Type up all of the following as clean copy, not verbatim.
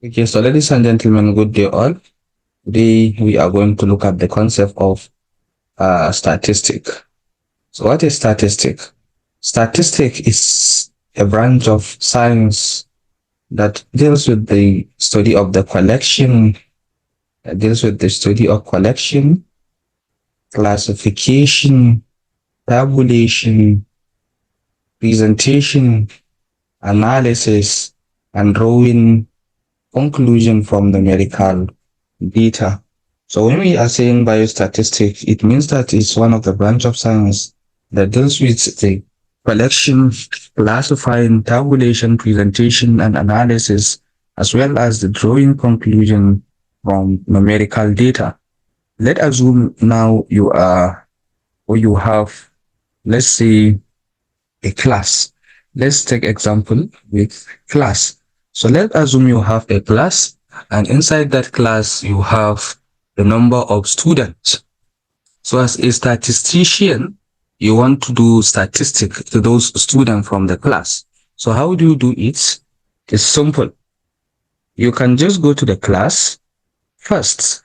Okay, so ladies and gentlemen, good day all. Today we are going to look at the concept of statistic. So what is statistic? Statistic is a branch of science that deals with the study of the collection, classification, tabulation, presentation, analysis, and drawing conclusion from numerical data. So when we are saying biostatistics, it means that it's one of the branch of science that deals with the collection, classifying, tabulation, presentation, and analysis, as well as the drawing conclusion from numerical data. Let's assume now you are, or you have, let's say, a class. Let's take example with class. So let's assume you have a class, and inside that class you have the number of students. So as a statistician, you want to do statistics to those students from the class. So how do you do it? It's simple. You can just go to the class. First,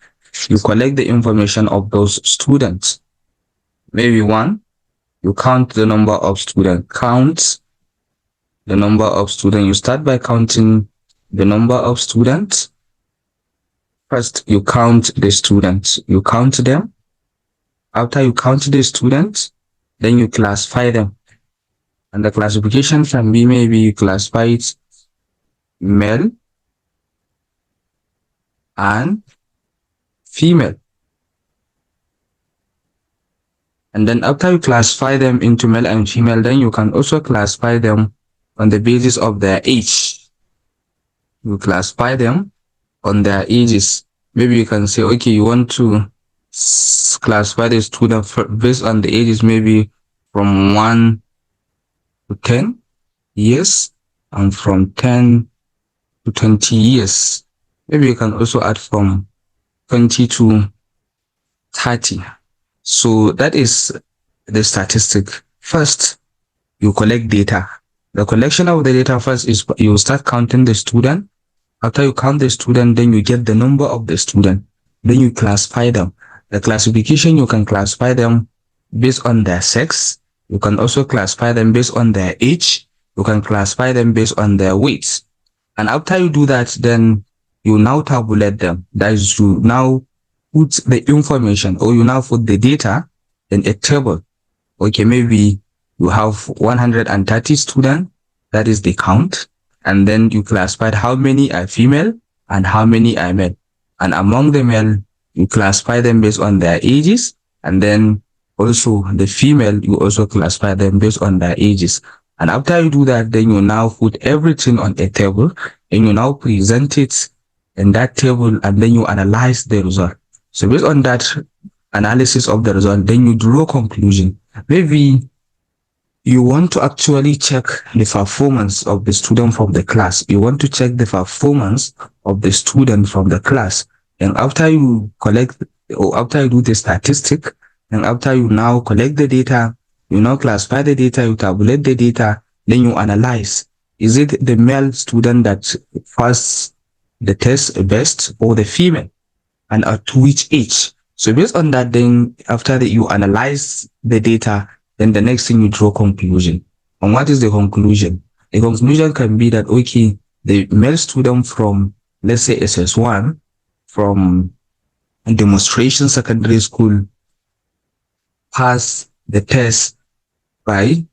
you collect the information of those students. Maybe one, you count the number of students. Count the number of students. You start by counting the number of students. First, you count the students. You count them. After you count the students, then you classify them. And the classification can be maybe you classify it male and female. And then after you classify them into male and female, then you can also classify them on the basis of their age. You classify them on their ages. Maybe you can say, okay, you want to classify the student based on the ages, maybe from 1 to 10 years and from 10 to 20 years. Maybe you can also add from 20 to 30. So that is the statistic. First, you collect data. The collection of the data first is you start counting the student. After you count the student, then you get the number of the student. Then you classify them. The classification, you can classify them based on their sex. You can also classify them based on their age. You can classify them based on their weights. And after you do that, then you now tabulate them. That is, you now put the information, or you now put the data in a table. Okay, maybe you have 130 students. That is the count. And then you classified how many are female and how many are male. And among the male, you classify them based on their ages. And then also the female, you also classify them based on their ages. And after you do that, then you now put everything on a table and you now present it in that table, and then you analyze the result. So based on that analysis of the result, then you draw conclusion. Maybe you want to actually check the performance of the student from the class. You want to check the performance of the student from the class. And after you collect, or after you do the statistic, and after you now collect the data, you now classify the data, you tabulate the data, then you analyze. Is it the male student that passed the test best, or the female? And at which age? So based on that, then after that you analyze the data, then the next thing you draw conclusion. And what is the conclusion? The conclusion can be that, okay, the male student from, let's say SS1, from demonstration secondary school, passed the test by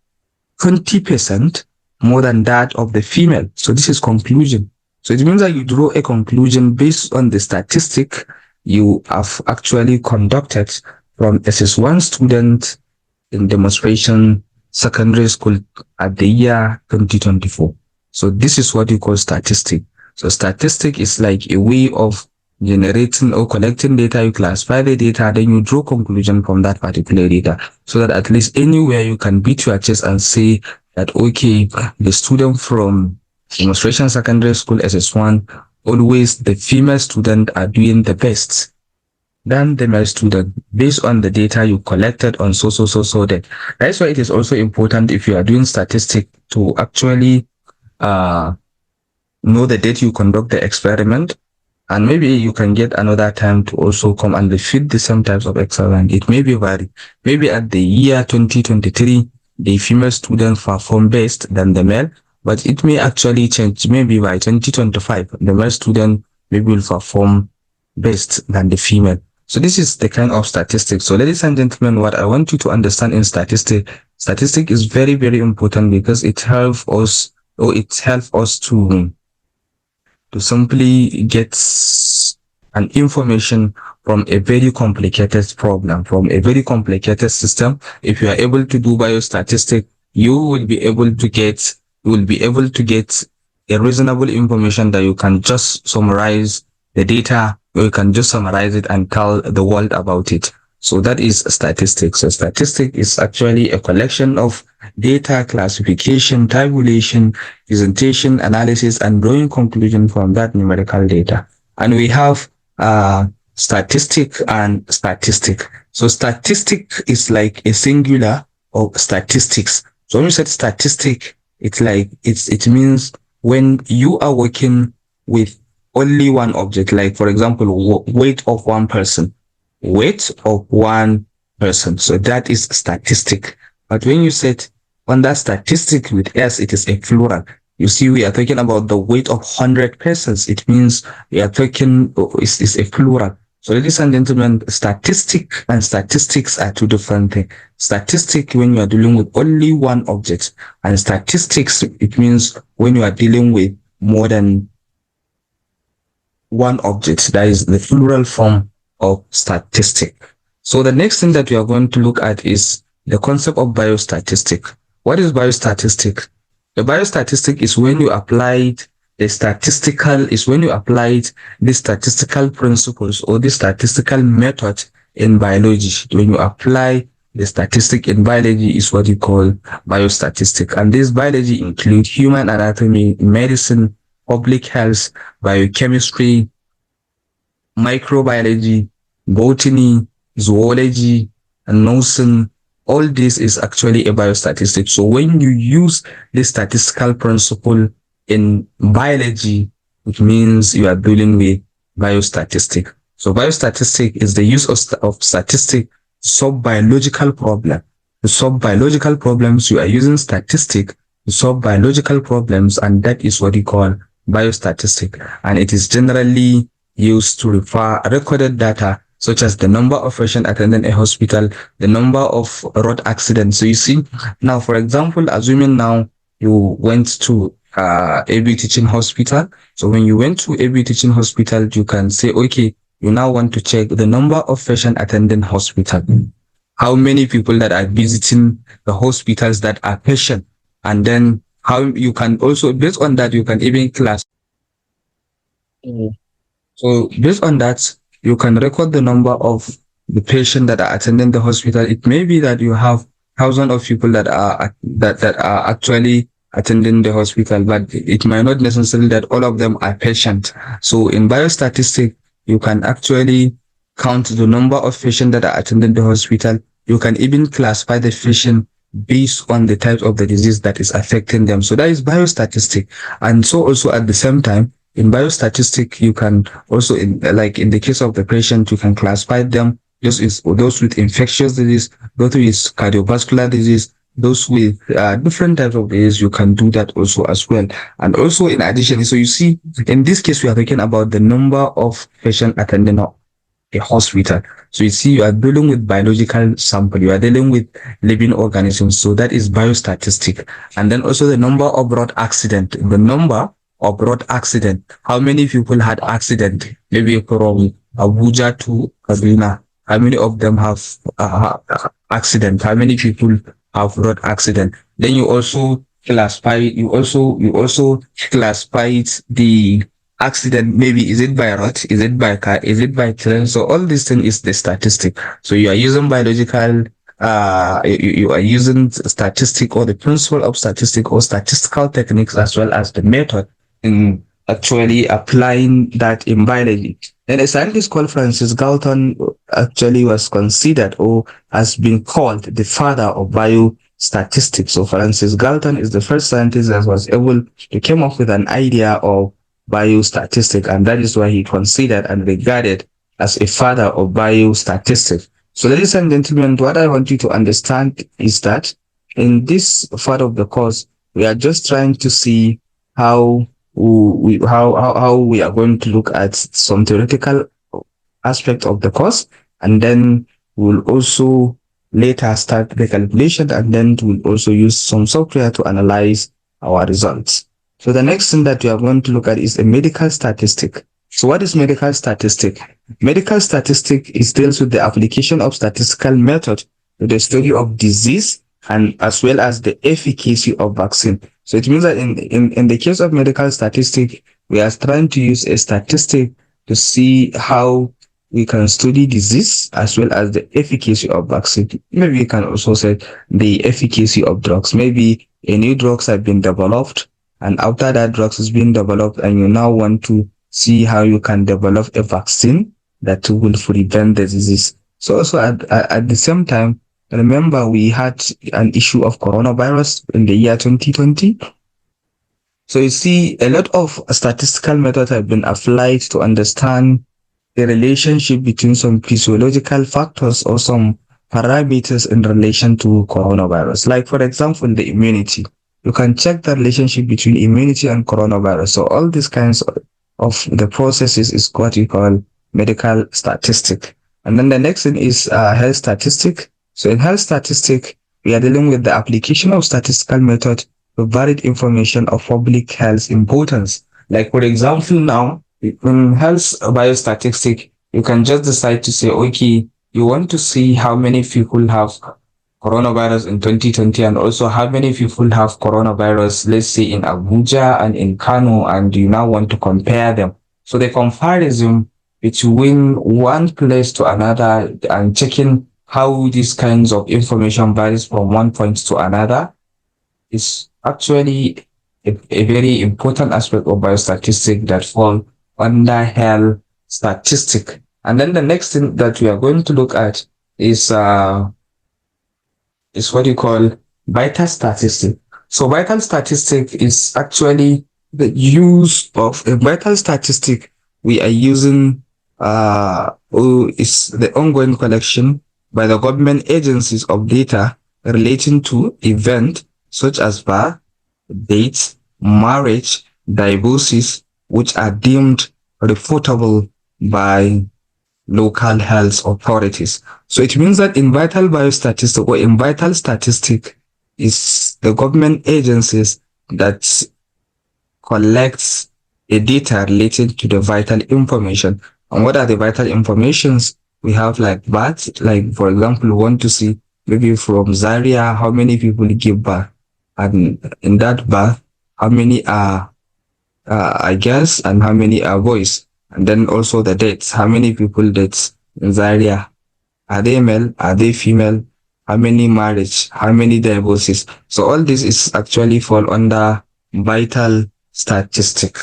20% more than that of the female. So this is conclusion. So it means that you draw a conclusion based on the statistic you have actually conducted from SS1 student in demonstration secondary school at the year 2024. So this is what you call statistic. So statistic is like a way of generating or collecting data. You classify the data, then you draw conclusion from that particular data, so that at least anywhere you can beat your chest and say that, okay, the student from demonstration secondary school SS1, always the female student are doing the best than the male student based on the data you collected on so that. That's why it is also important, if you are doing statistics, to actually know the date you conduct the experiment, and maybe you can get another time to also come and repeat the same types of experiment. It may be vary. Maybe at the year 2023, the female students perform best than the male, but it may actually change. Maybe by 2025, the male student maybe will perform best than the female. So this is the kind of statistics. So ladies and gentlemen, what I want you to understand in statistic is very, very important because it helps us, or it helps us to simply get an information from a very complicated problem, from a very complicated system. If you are able to do biostatistic, you will be able to get a reasonable information that you can just summarize the data, or you can just summarize it and tell the world about it. So that is statistics. So statistic is actually a collection of data, classification, tabulation, presentation, analysis, and drawing conclusion from that numerical data. And we have statistic and statistic. So statistic is like a singular of statistics. So when you said statistic, it means when you are working with only one object, like for example, weight of one person, weight of one person. So that is statistic. But when you said on that statistic with S, it is a plural. You see, we are talking about the weight of 100 persons. It means we are talking, is a plural. So ladies and gentlemen, statistic and statistics are two different things. Statistic when you are dealing with only one object, and statistics, it means when you are dealing with more than one object. That is the plural form of statistic. So the next thing that we are going to look at is the concept of biostatistic. What is biostatistic? The biostatistic is when you applied the statistical principles or the statistical method in biology. When you apply the statistic in biology is what you call biostatistic. And this biology includes human anatomy, medicine, public health, biochemistry, microbiology, botany, zoology, and nursing. All this is actually a biostatistic. So when you use this statistical principle in biology, it means you are dealing with biostatistic. So biostatistic is the use of statistic to solve biological problem. To solve biological problems, you are using statistic to solve biological problems, and that is what you call biostatistic. And it is generally used to refer recorded data such as the number of patients attending a hospital, the number of road accidents. So you see, now for example, assuming now you went to AB teaching hospital. So when you went to AB teaching hospital, you can say, okay, you now want to check the number of patients attending hospital. How many people that are visiting the hospitals that are patient, and then how you can also, based on that, you can even class. So based on that, you can record the number of the patients that are attending the hospital. It may be that you have thousands of people that are actually attending the hospital, but it might not necessarily that all of them are patients. So in biostatistics, you can actually count the number of patients that are attending the hospital. You can even classify the patient based on the type of the disease that is affecting them. So that is biostatistic. And so also at the same time, in biostatistic, you can also, like in the case of the patient, you can classify them those with infectious disease, those with cardiovascular disease, those with different types of disease. You can do that also as well. And also in addition, so you see, in this case, we are talking about the number of patients attending a hospital. So you see, you are dealing with biological sample, you are dealing with living organisms. So that is biostatistic. And then also the number of road accident, how many people had accident, maybe from Abuja to Kaduna, how many of them have accident, how many people have road accident. Then you also classify the accident, maybe is it by road, is it by car, is it by train. So all these things is the statistic. So you are using biological you are using statistic or the principle of statistic or statistical techniques as well as the method in actually applying that in biology. And a scientist called Francis Galton actually was considered or has been called the father of biostatistics. So Francis Galton is the first scientist that was able to come up with an idea of biostatistics, and that is why he considered and regarded as a father of biostatistics. So ladies and gentlemen, what I want you to understand is that in this part of the course, we are just trying to see how how we are going to look at some theoretical aspect of the course, and then we'll also later start the calculation, and then we'll also use some software to analyze our results. So the next thing that we are going to look at is a medical statistic. So what is medical statistic? Medical statistic is deals with the application of statistical method to the study of disease and as well as the efficacy of vaccine. So it means that in the case of medical statistic, we are trying to use a statistic to see how we can study disease as well as the efficacy of vaccine. Maybe we can also say the efficacy of drugs. Maybe a new drugs have been developed, and after that drugs has been developed, and you now want to see how you can develop a vaccine that will prevent the disease. So also at the same time, remember we had an issue of coronavirus in the year 2020. So you see a lot of statistical methods have been applied to understand the relationship between some physiological factors or some parameters in relation to coronavirus. Like, for example, the immunity. You can check the relationship between immunity and coronavirus. So all these kinds of the processes is what we call medical statistic. And then the next thing is health statistic. So in health statistic, we are dealing with the application of statistical method to varied information of public health importance. Like, for example, now in health biostatistic, you can just decide to say, okay, you want to see how many people have coronavirus in 2020 and also how many people have coronavirus, let's say in Abuja and in Kano, and you now want to compare them. So the comparison between one place to another and checking how these kinds of information varies from one point to another is actually a very important aspect of biostatistics that fall under health statistic. And then the next thing that we are going to look at is what you call vital statistic. So vital statistic is actually the use of a vital statistic. We are using is the ongoing collection by the government agencies of data relating to events such as birth, dates, marriage, divorces, which are deemed reportable by local health authorities. So it means that in vital biostatistics or in vital statistic is the government agencies that collects the data related to the vital information. And what are the vital informations? We have like birth, like for example, we want to see maybe from Zaria how many people give birth, and in that birth, how many are I guess, and how many are boys. And then also the dates, how many people dates in Zaria. Are they male? Are they female? How many marriage? How many divorces? So all this is actually fall under vital statistic.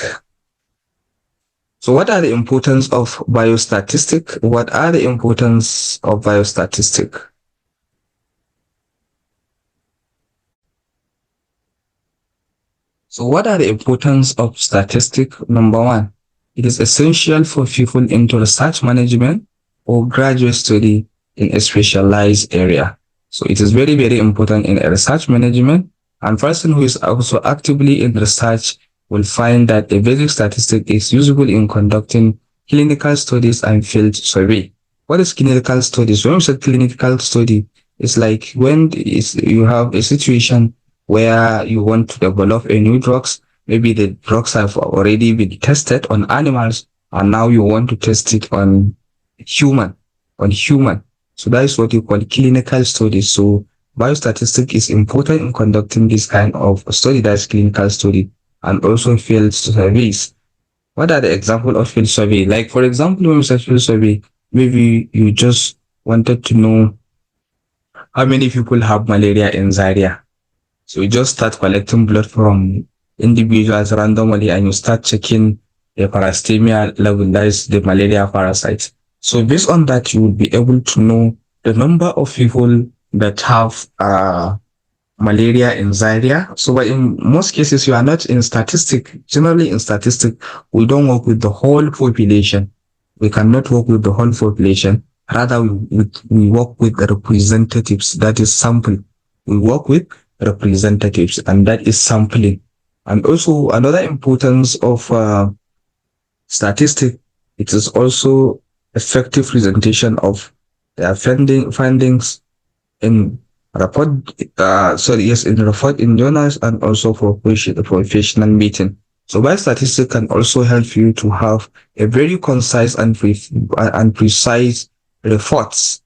So what are the importance of biostatistic? What are the importance of biostatistic? So what are the importance of statistics? Number one, it is essential for people into research management or graduate study in a specialized area. So it is very, very important in a research management, and person who is also actively in research will find that a basic statistic is useful in conducting clinical studies and field survey. What is clinical studies? When we say clinical study, it's like when you have a situation where you want to develop a new drugs. Maybe the drugs have already been tested on animals, and now you want to test it on human, on human. So that is what you call clinical studies. So biostatistics is important in conducting this kind of study, that's clinical study, and also field surveys. What are the example of field survey? Like for example, when we say field survey, maybe you just wanted to know how many people have malaria in Zaria. So you just start collecting blood from individuals randomly, and you start checking the parastemia level, that is the malaria parasite. So based on that, you will be able to know the number of people that have malaria in Zaria. So, but in most cases, you are not in statistic. Generally, in statistic, we don't work with the whole population. We cannot work with the whole population. Rather, we work with the representatives. That is sample. We work with representatives, and that is sampling. And also, another importance of statistic, it is also effective presentation of their findings in report, in report in journals and also for professional meeting. So biostatistics can also help you to have a very concise and precise reports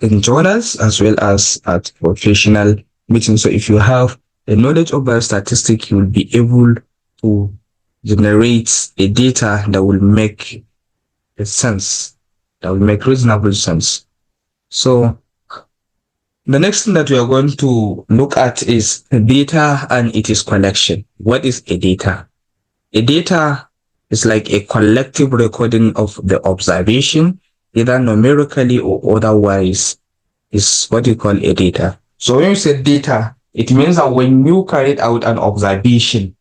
in journals as well as at professional meetings. So if you have a knowledge of biostatistics, you will be able to generate a data that will make a sense, that will make reasonable sense. So the next thing that we are going to look at is data and its collection. What is a data? A data is like a collective recording of the observation, either numerically or otherwise, is what we call a data. So when you say data, it means that when you carried out an observation,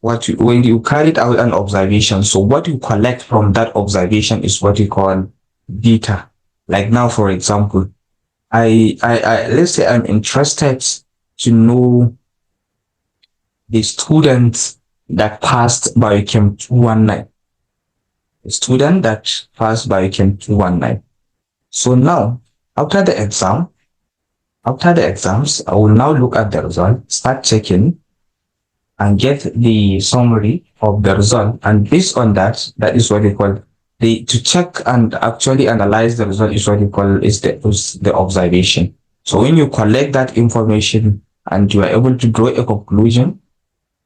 when you carried out an observation, so what you collect from that observation is what you call data. Like now, for example, let's say I'm interested to know the student that passed Biochem 219. The student that passed Biochem 219. So now, after the exams, I will now look at the result, start checking, and get the summary of the result. And based on that, that is what they call to check and actually analyze the result is what you call is the observation. So when you collect that information and you are able to draw a conclusion,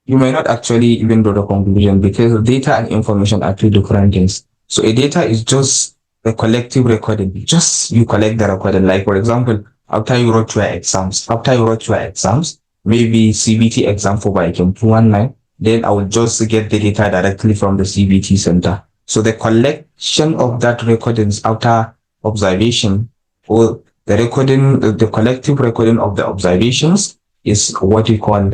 you may not actually even draw the conclusion because data and information are two different things. So a data is just a collective recording. Just you collect the recording. Like for example, after you wrote your exams, maybe CBT exam for Biochem 219, then I will just get the data directly from the CBT center. So the collection of that recordings after observation, or the collective recording of the observations is what we call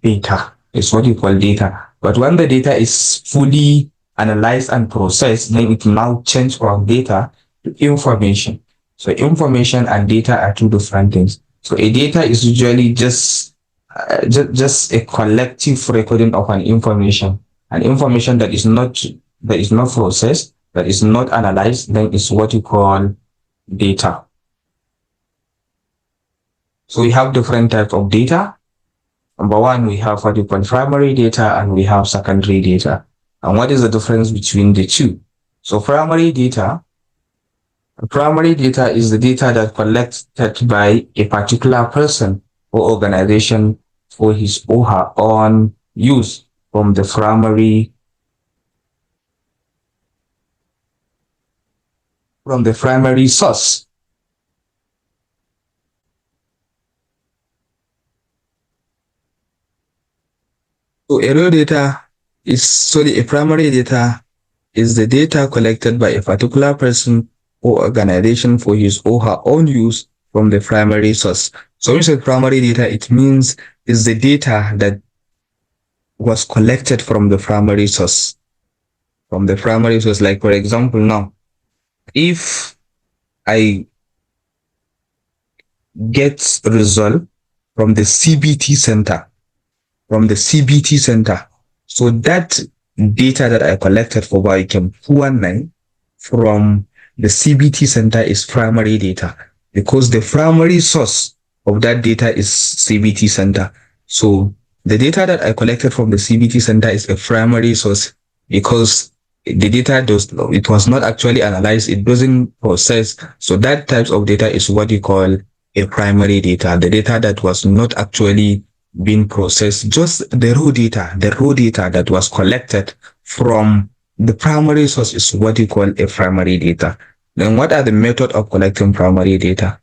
data. It's what you call data. But when the data is fully analyzed and processed, then it now changes from data to information. So information and data are two different things. So a data is usually just a collective recording of an information that is not processed, that is not analyzed, then is what you call data. So we have different types of data. Number one, we have what you call primary data and we have secondary data. And what is the difference between the two? So primary data is the data that collected by a particular person or organization for his or her own use from the primary source. So a primary data is the data collected by a particular person or organization for his or her own use from the primary source. So when you say primary data, it means is the data that was collected from the primary source. Like for example, now, if I get result from the CBT center, so that data that I collected for Biochem 219 from the CBT center is primary data because the primary source of that data is CBT center. So the data that I collected from the CBT center is a primary source because the data it was not actually analyzed, it doesn't process. So that type of data is what you call a primary data, the data that was not actually being processed, just the raw data that was collected from the primary source is what you call a primary data. Then what are the method of collecting primary data?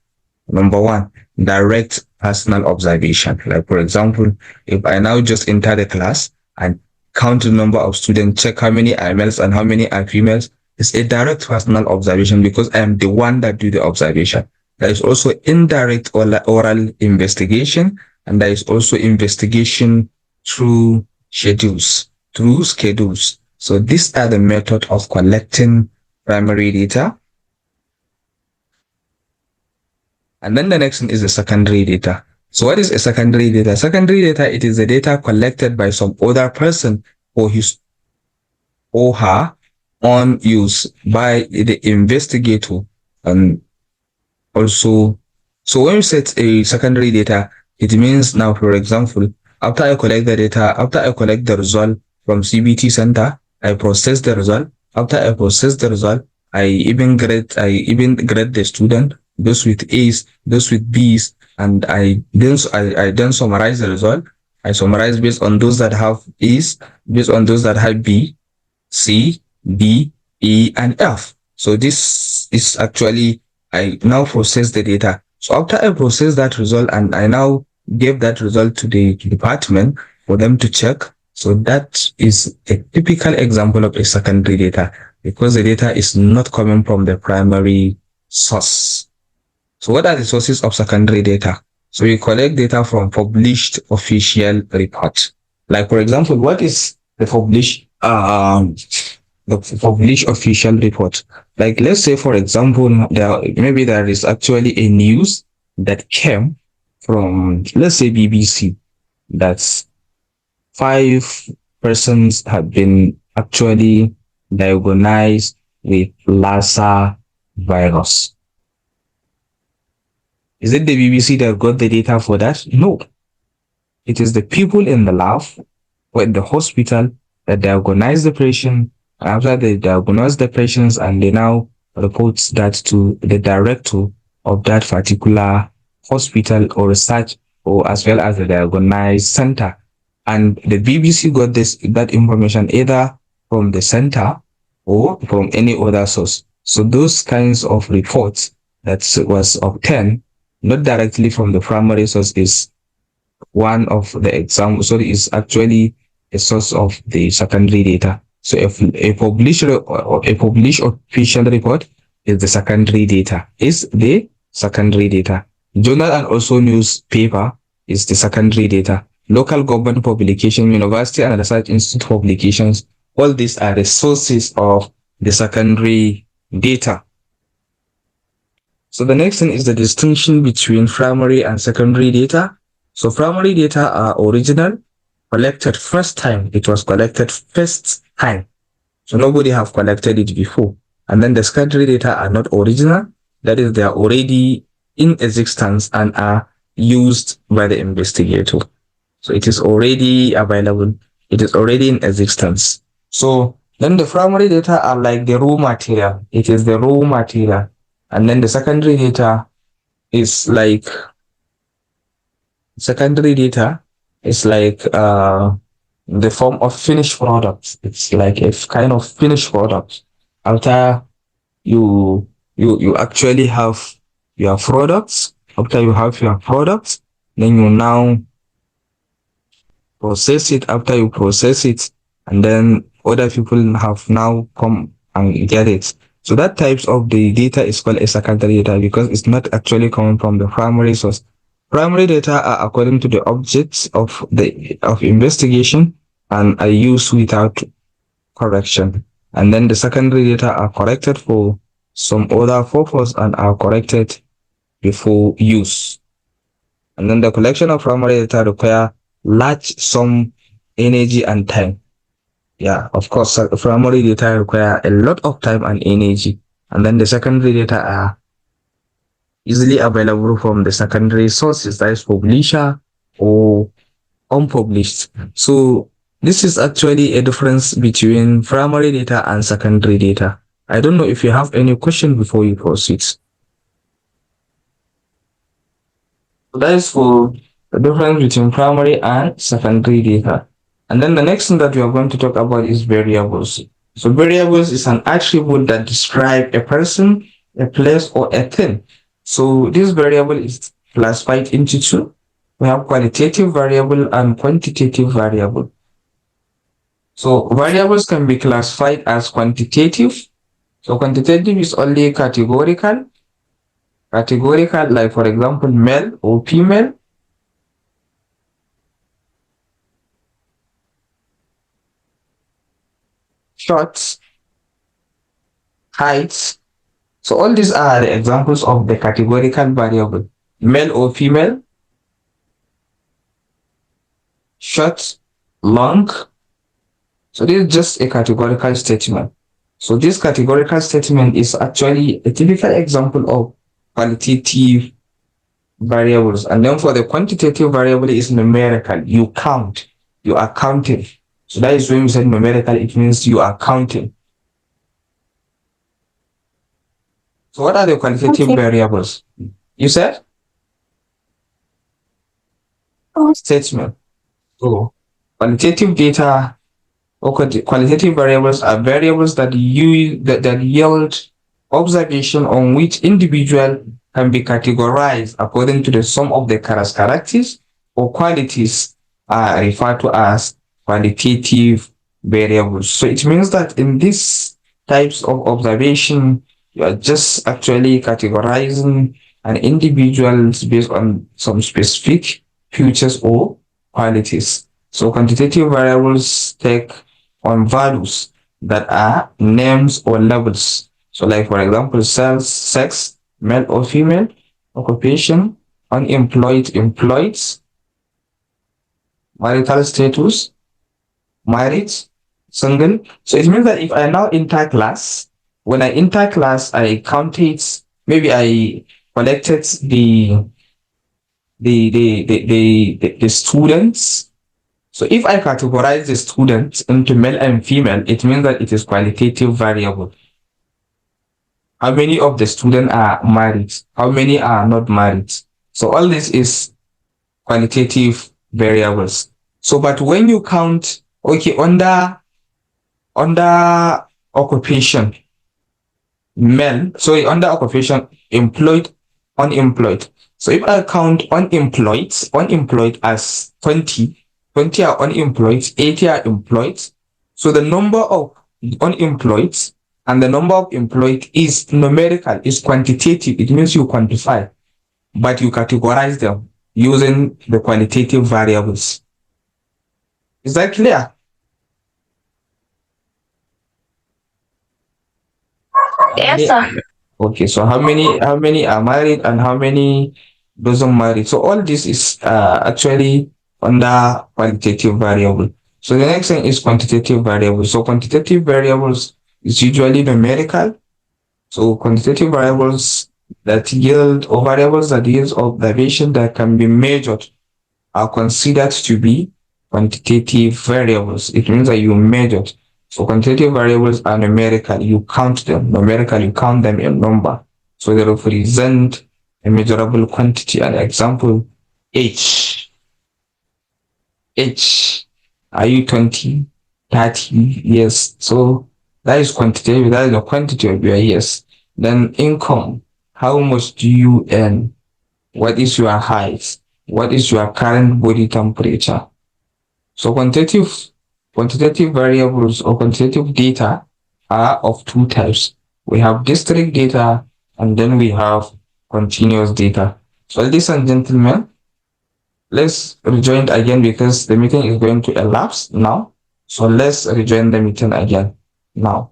Number one, direct personal observation. Like for example, if I now just enter the class and count the number of students, check how many are males and how many are females, it's a direct personal observation because I am the one that do the observation. There is also indirect oral investigation, and there is also investigation through schedules. Through schedules. So these are the method of collecting primary data. And then the next one is the secondary data. So what is a secondary data? Secondary data, it is the data collected by some other person for his or her own use by the investigator. And also, so when you set a secondary data, it means now, for example, after I collect the data, after I collect the result from CBT center, I process the result. After I process the result, I even grade the student, those with A's, those with B's, and I then summarize the result. I summarize based on those that have A's, based on those that have B, C, D, E, and F. So this is actually, I now process the data. So after I process that result and I now give that result to the department for them to check. So that is a typical example of a secondary data because the data is not coming from the primary source. So what are the sources of secondary data? So we collect data from published official reports. Like for example, what is the published official report? Like let's say for example, maybe there is actually a news that came from, let's say, BBC, that's 5 persons have been actually diagnosed with Lassa virus. Is it the BBC that got the data for that? No. It is the people in the lab or in the hospital that diagnose the patient. After they diagnose the patients and they now report that to the director of that particular hospital or research or as well as the diagnosed center. And the BBC got that information either from the center or from any other source. So those kinds of reports that was obtained not directly from the primary source is one of the examples. So it is actually a source of the secondary data. So if a published official report is the secondary data, Journal and also newspaper is the secondary data. Local government publication, university and research institute publications, all these are the sources of the secondary data. So the next thing is the distinction between primary and secondary data. So primary data are original, collected first time. It was collected first time. So nobody have collected it before. And then the secondary data are not original. That is, they are already in existence and are used by the investigator. So it is already available. It is already in existence. So then the primary data are like the raw material. It is the raw material. And then the secondary data is like the form of finished products. It's like a kind of finished product. After you actually have your products, then you now process it. After you process it, and then other people have now come and get it. So that types of the data is called a secondary data because it's not actually coming from the primary source. Primary data are according to the objects of investigation and are used without correction. And then the secondary data are corrected for some other purpose and are corrected before use. And then the collection of primary data require large sum energy and time. Yeah, of course, primary data require a lot of time and energy. And then the secondary data are easily available from the secondary sources, that is publisher or unpublished. So this is actually a difference between primary data and secondary data. I don't know if you have any question before you proceed. That is for the difference between primary and secondary data. And then the next thing that we are going to talk about is variables. So variables is an attribute that describe a person, a place, or a thing. So this variable is classified into two. We have qualitative variable and quantitative variable. So variables can be classified as quantitative. So quantitative is only categorical. Categorical, like for example, male or female. short, height. So all these are the examples of the categorical variable. Male or female, short, long. So this is just a categorical statement. So this categorical statement is actually a typical example of qualitative variables. And then for the quantitative variable is numerical. You count. You are counting. So that is when we said numerical, it means you are counting. So what are the qualitative variables? You said? Statement. So qualitative data or qualitative variables are variables that yield observation on which individual can be categorized according to the sum of the characteristics or qualities are referred to as qualitative variables. So it means that in these types of observation, you are just actually categorizing an individual based on some specific features or qualities. So quantitative variables take on values that are names or labels. So like for example, sex, male or female, occupation, unemployed, employed, marital status, married, single. So it means that if I now enter class, when I enter class, I counted, maybe I collected the students. So if I categorize the students into male and female, it means that it is qualitative variable. How many of the students are married? How many are not married? So all this is qualitative variables. So but when you count, okay, under occupation, male, sorry, under occupation, employed, unemployed. So if I count unemployed as 20 are unemployed, 80 are employed. So the number of unemployed and the number of employed is numerical, is quantitative. It means you quantify, but you categorize them using the qualitative variables. Is that clear? Yes, sir. Okay, so how many are married and how many doesn't marry? So all this is actually under qualitative variable. So the next thing is quantitative variables. So quantitative variables is usually numerical. So quantitative variables that yield or variables that yield observation that can be measured are considered to be quantitative variables. It means that you measured. So quantitative variables are numerical. You count them. Numerical, you count them in number. So they represent a measurable quantity. An example, age. Age. Are you 20, 30 years? So that is quantitative. That is the quantity of your years. Then income. How much do you earn? What is your height? What is your current body temperature? So quantitative variables or quantitative data are of two types. We have district data and then we have continuous data. So ladies and gentlemen, let's rejoin again because the meeting is going to elapse now. So let's rejoin the meeting again now.